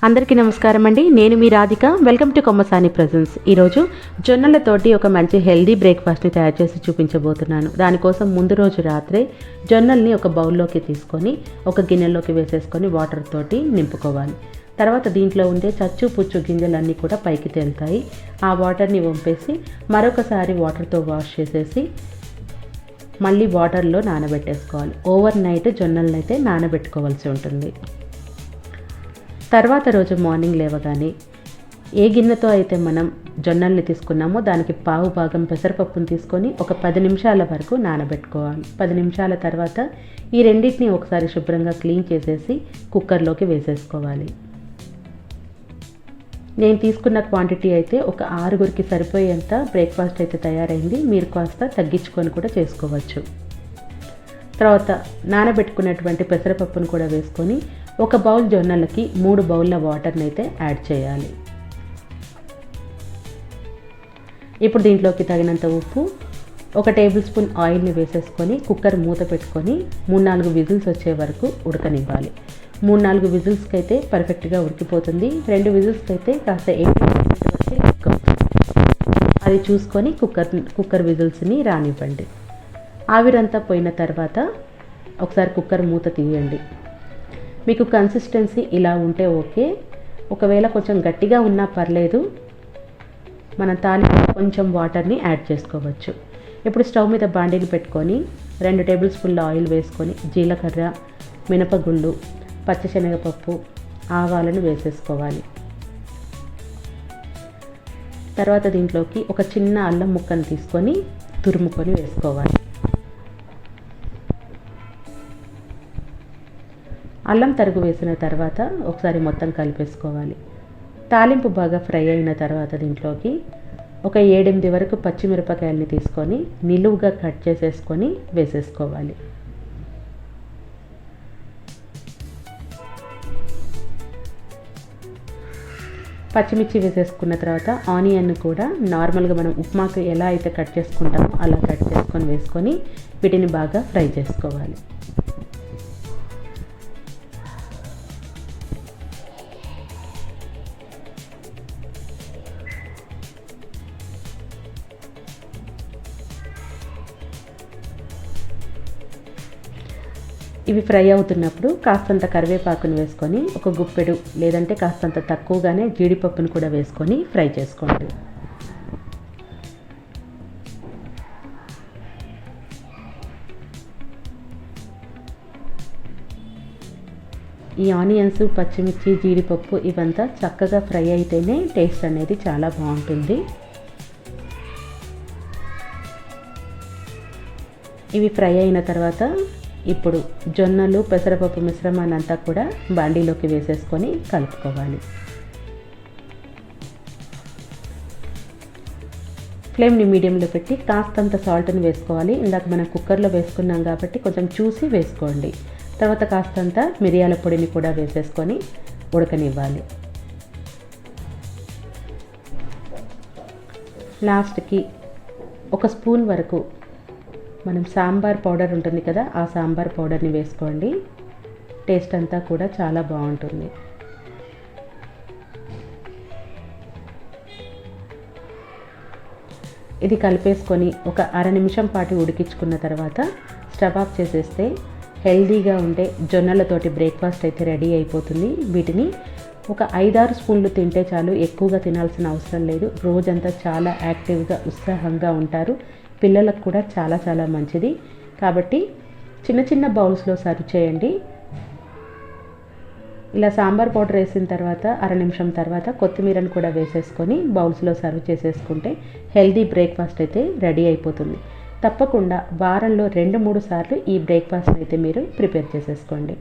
అందరికీ నమస్కారం అండి. నేను మీ Radhika. Welcome to Kommasani presence. ఈరోజు జొన్నలతోటి ఒక మంచి హెల్దీ బ్రేక్ఫాస్ట్ని తయారు చేసి చూపించబోతున్నాను. దానికోసం ముందు రోజు రాత్రే జొన్నల్ని ఒక బౌల్లోకి తీసుకొని ఒక గిన్నెలోకి వేసేసుకొని వాటర్ తోటి నింపుకోవాలి. తర్వాత దీంట్లో ఉండే చచ్చు పుచ్చు గింజలన్నీ కూడా పైకి తేలుతాయి. ఆ వాటర్ని వంపేసి మరొకసారి వాటర్తో వాష్ చేసేసి మళ్ళీ వాటర్లో నానబెట్టేసుకోవాలి. ఓవర్ నైట్ జొన్నలను అయితే నానబెట్టుకోవాల్సి ఉంటుంది. తర్వాత రోజు మార్నింగ్ లేవగానే ఏ గిన్నెతో అయితే మనం జొన్నల్ని తీసుకున్నామో దానికి పావు భాగం పెసరపప్పును తీసుకొని ఒక 10 నిమిషాల వరకు నానబెట్టుకోవాలి. 10 నిమిషాల తర్వాత ఈ రెండింటిని ఒకసారి శుభ్రంగా క్లీన్ చేసేసి కుక్కర్లోకి వేసేసుకోవాలి. నేను తీసుకున్న క్వాంటిటీ అయితే ఒక 6గురికి సరిపోయేంత బ్రేక్ఫాస్ట్ అయితే తయారైంది. మీరు కాస్త తగ్గించుకొని కూడా చేసుకోవచ్చు. తర్వాత నానబెట్టుకున్నటువంటి పెసరపప్పును కూడా వేసుకొని ఒక బౌల్ జొన్నలకి 3 బౌల్ల వాటర్ని అయితే యాడ్ చేయాలి. ఇప్పుడు దీంట్లోకి తగినంత ఉప్పు, 1 టేబుల్ స్పూన్ ఆయిల్ని వేసేసుకొని కుక్కర్ మూత పెట్టుకొని 3-4 విజిల్స్ వచ్చే వరకు ఉడకనివ్వాలి. 3-4 విజిల్స్కి అయితే పర్ఫెక్ట్గా ఉడికిపోతుంది. 2 విజిల్స్కి అయితే కాస్త 80% వరకు కుక్ అవుతుంది. అది చూసుకొని కుక్కర్ విజిల్స్ని రానివ్వండి. ఆవిరంతా పోయిన తర్వాత ఒకసారి కుక్కర్ మూత తీయండి. మీకు కన్సిస్టెన్సీ ఇలా ఉంటే ఓకే. ఒకవేళ కొంచెం గట్టిగా ఉన్నా పర్లేదు, మనం తాలింపు కొంచెం వాటర్ని యాడ్ చేసుకోవచ్చు. ఇప్పుడు స్టవ్ మీద బాండీని పెట్టుకొని 2 టేబుల్ స్పూన్ల ఆయిల్ వేసుకొని జీలకర్ర, మినపగుళ్ళు, పచ్చిశనగపప్పు, ఆవాలను వేసేసుకోవాలి. తర్వాత దీంట్లోకి ఒక చిన్న అల్లం ముక్కను తీసుకొని తురుముకొని వేసుకోవాలి. అల్లం తరుగు వేసిన తర్వాత ఒకసారి మొత్తం కలిపేసుకోవాలి. తాలింపు బాగా ఫ్రై అయిన తర్వాత దీంట్లోకి ఒక 7-8 వరకు పచ్చిమిరపకాయలని తీసుకొని నిలువుగా కట్ చేసేసుకొని వేసేసుకోవాలి. పచ్చిమిర్చి వేసేసుకున్న తర్వాత ఆనియన్ కూడా నార్మల్గా మనం ఉప్మాకు ఎలా అయితే కట్ చేసుకుంటామో అలా కట్ చేసుకొని వేసుకొని వీటిని బాగా ఫ్రై చేసుకోవాలి. ఇవి ఫ్రై అవుతున్నప్పుడు కాస్తంత కరివేపాకును వేసుకొని ఒక గుప్పెడు లేదంటే కాస్తంత తక్కువగానే జీడిపప్పును కూడా వేసుకొని ఫ్రై చేసుకోండి. ఈ ఆనియన్స్, పచ్చిమిర్చి, జీడిపప్పు ఇవంతా చక్కగా ఫ్రై అయితేనే టేస్ట్ అనేది చాలా బాగుంటుంది. ఇవి ఫ్రై అయిన తర్వాత ఇప్పుడు జొన్నలు, పెసరపప్పు మిశ్రమాన్ని అంతా కూడా బాండీలోకి వేసేసుకొని కలుపుకోవాలి. ఫ్లేమ్ని మీడియంలో పెట్టి కాస్తంత సాల్ట్ని వేసుకోవాలి. ఇందాక మనం కుక్కర్లో వేసుకున్నాం కాబట్టి కొంచెం చూసి వేసుకోండి. తర్వాత కాస్తంత మిరియాల పొడిని కూడా వేసేసుకొని ఉడకనివ్వాలి. లాస్ట్కి 1 స్పూన్ వరకు మనం సాంబార్ పౌడర్ ఉంటుంది కదా, ఆ సాంబార్ పౌడర్ని వేసుకోండి. టేస్ట్ అంతా కూడా చాలా బాగుంటుంది. ఇది కలిపేసుకొని ఒక 1/2 నిమిషం పాటు ఉడికించుకున్న తర్వాత స్టవ్ ఆఫ్ చేసేస్తే హెల్దీగా ఉండే జొన్నలతోటి బ్రేక్ఫాస్ట్ అయితే రెడీ అయిపోతుంది. వీటిని ఒక 5-6 స్పూన్లు తింటే చాలు. ఎక్కువగా తినాల్సిన అవసరం లేదు. రోజంతా చాలా యాక్టివ్గా, ఉత్సాహంగా ఉంటారు. పిల్లలకు కూడా చాలా చాలా మంచిది. కాబట్టి చిన్న చిన్న బౌల్స్లో సర్వ్ చేయండి. ఇలా సాంబార్ పౌడర్ వేసిన తర్వాత 1/2 నిమిషం తర్వాత కొత్తిమీరను కూడా వేసేసుకొని బౌల్స్లో సర్వ్ చేసేసుకుంటే హెల్దీ బ్రేక్ఫాస్ట్ అయితే రెడీ అయిపోతుంది. తప్పకుండా వారంలో 2-3 సార్లు ఈ బ్రేక్ఫాస్ట్ అయితే మీరు ప్రిపేర్ చేసేసుకోండి.